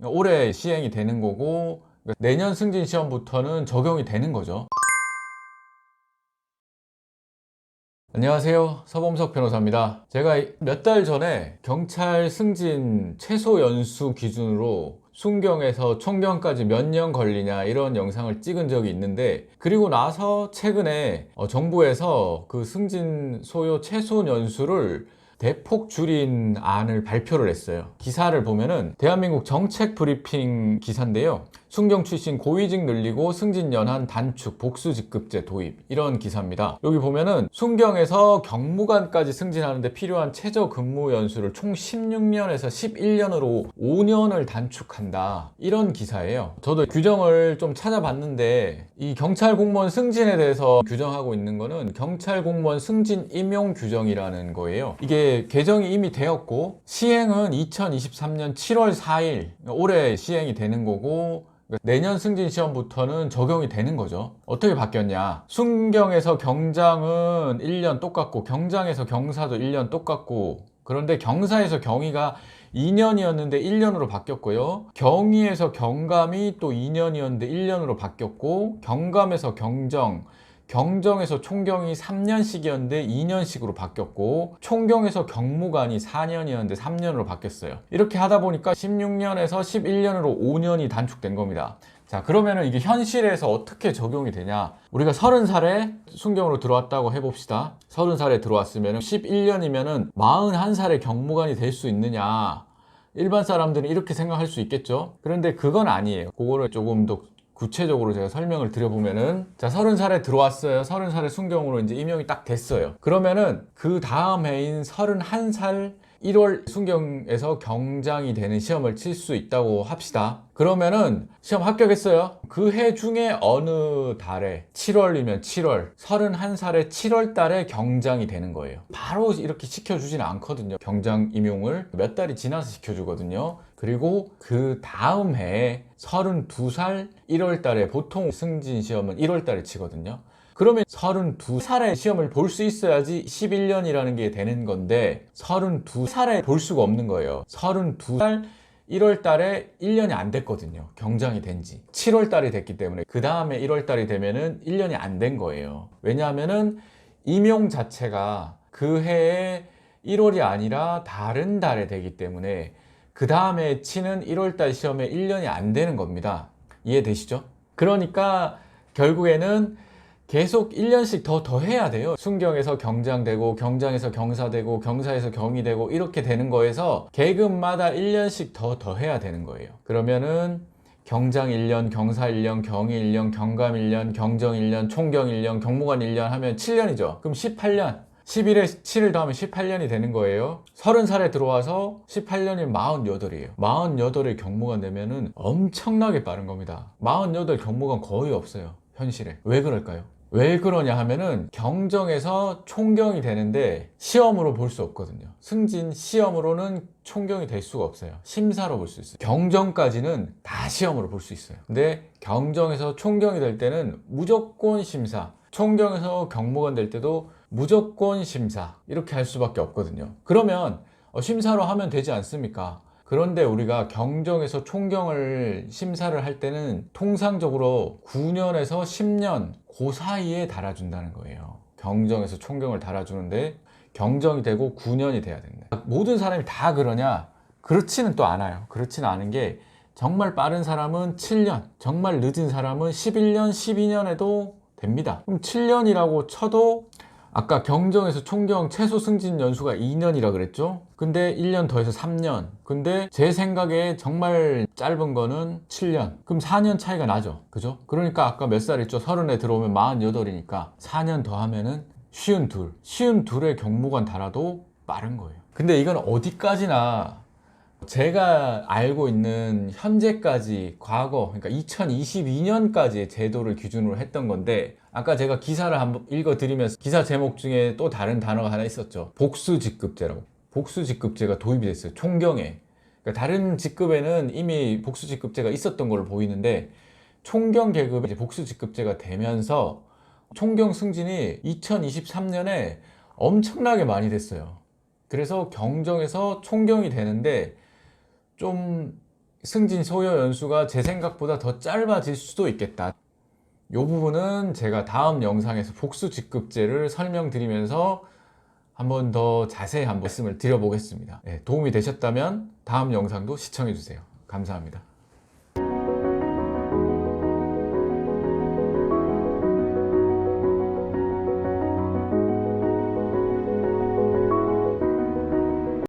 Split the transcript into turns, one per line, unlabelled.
올해 시행이 되는 거고 내년 승진 시험부터는 적용이 되는 거죠. 안녕하세요, 서범석 변호사입니다. 제가 몇 달 전에 경찰 승진 최소 연수 기준으로 순경에서 총경까지 몇 년 걸리냐 이런 영상을 찍은 적이 있는데, 그리고 나서 최근에 정부에서 그 승진 소요 최소 연수를 대폭 줄인 안을 발표를 했어요. 기사를 보면은 대한민국 정책 브리핑 기사인데요. 순경 출신 고위직 늘리고 승진 연한 단축 복수 직급제 도입, 이런 기사입니다. 여기 보면은 순경에서 경무관까지 승진하는데 필요한 최저 근무 연수를 총 16년에서 11년으로 5년을 단축한다, 이런 기사예요. 저도 규정을 좀 찾아봤는데 이 경찰 공무원 승진에 대해서 규정하고 있는 거는 경찰 공무원 승진 임용 규정이라는 거예요. 이게 개정이 이미 되었고 시행은 2023년 7월 4일 올해 시행이 되는 거고, 내년 승진 시험부터는 적용이 되는 거죠. 어떻게 바뀌었냐? 순경에서 경장은 1년 똑같고 경장에서 경사도 1년 똑같고, 그런데 경사에서 경위가 2년이었는데 1년으로 바뀌었고요. 경위에서 경감이 또 2년이었는데 1년으로 바뀌었고, 경감에서 경정, 경정에서 총경이 3년씩이었는데 2년씩으로 바뀌었고, 총경에서 경무관이 4년이었는데 3년으로 바뀌었어요. 이렇게 하다 보니까 16년에서 11년으로 5년이 단축된 겁니다. 자, 그러면은 이게 현실에서 어떻게 적용이 되냐? 우리가 30살에 순경으로 들어왔다고 해봅시다. 30살에 들어왔으면 11년이면은 41살에 경무관이 될 수 있느냐? 일반 사람들은 이렇게 생각할 수 있겠죠? 그런데 그건 아니에요. 그거를 조금 더 구체적으로 제가 설명을 드려보면은, 자, 30살에 들어왔어요. 30살에 순경으로 이제 임용이 딱 됐어요. 그러면은 그 다음 해인 31살 1월 순경에서 경장이 되는 시험을 칠 수 있다고 합시다. 그러면은 시험 합격했어요. 그 해 중에 어느 달에, 7월이면 7월, 31살에 7월 달에 경장이 되는 거예요. 바로 이렇게 시켜주지는 않거든요. 경장 임용을 몇 달이 지나서 시켜주거든요. 그리고 그 다음 해에 32살 1월 달에, 보통 승진 시험은 1월 달에 치거든요. 그러면 32살에 시험을 볼 수 있어야지 11년이라는 게 되는 건데 32살에 볼 수가 없는 거예요. 32살 1월 달에 1년이 안 됐거든요. 경장이 된 지 7월 달이 됐기 때문에 그 다음에 1월 달이 되면은 1년이 안 된 거예요. 왜냐하면은 임용 자체가 그 해에 1월이 아니라 다른 달에 되기 때문에 그 다음에 치는 1월 달 시험에 1년이 안 되는 겁니다. 이해되시죠? 그러니까 결국에는 계속 1년씩 더 해야 돼요. 순경에서 경장되고, 경장에서 경사되고, 경사에서 경이되고, 이렇게 되는 거에서 계급마다 1년씩 더 해야 되는 거예요. 그러면은 경장 1년, 경사 1년, 경이 1년, 경감 1년, 경정 1년, 총경 1년, 경무관 1년 하면 7년이죠. 그럼 18년. 11에 7을 더하면 18년이 되는 거예요. 30살에 들어와서 18년이면 48이에요. 48에 경무관 되면은 엄청나게 빠른 겁니다. 48 경무관 거의 없어요, 현실에. 왜 그럴까요? 왜 그러냐 하면은 경정에서 총경이 되는데 시험으로 볼 수 없거든요. 승진 시험으로는 총경이 될 수가 없어요. 심사로 볼 수 있어요. 경정까지는 다 시험으로 볼 수 있어요. 근데 경정에서 총경이 될 때는 무조건 심사, 총경에서 경무관 될 때도 무조건 심사, 이렇게 할 수밖에 없거든요. 그러면 심사로 하면 되지 않습니까? 그런데 우리가 경정에서 총경을 심사를 할 때는 통상적으로 9년에서 10년 그 사이에 달아준다는 거예요. 경정에서 총경을 달아주는데 경정이 되고 9년이 돼야 된다. 모든 사람이 다 그러냐? 그렇지는 또 않아요. 그렇지는 않은 게, 정말 빠른 사람은 7년, 정말 늦은 사람은 11년, 12년에도 됩니다. 그럼 7년이라고 쳐도 아까 경정에서 총경 최소 승진 연수가 2년이라 그랬죠? 근데 1년 더해서 3년. 근데 제 생각에 정말 짧은 거는 7년. 그럼 4년 차이가 나죠. 그죠? 그러니까 아까 몇 살 있죠? 30에 들어오면 48이니까 4년 더 하면은 52. 52에 경무관 달아도 빠른 거예요. 근데 이건 어디까지나 제가 알고 있는 현재까지, 과거, 그러니까 2022년까지의 제도를 기준으로 했던 건데, 아까 제가 기사를 한번 읽어드리면서 기사 제목 중에 또 다른 단어가 하나 있었죠. 복수직급제라고. 복수직급제가 도입이 됐어요. 총경에. 그러니까 다른 직급에는 이미 복수직급제가 있었던 걸로 보이는데, 총경 계급에 이제 복수직급제가 되면서 총경 승진이 2023년에 엄청나게 많이 됐어요. 그래서 경정에서 총경이 되는데 좀 승진 소요 연수가 제 생각보다 더 짧아질 수도 있겠다. 이 부분은 제가 다음 영상에서 복수직급제를 설명드리면서 한번 더 자세히 한번 말씀을 드려보겠습니다. 도움이 되셨다면 다음 영상도 시청해주세요. 감사합니다.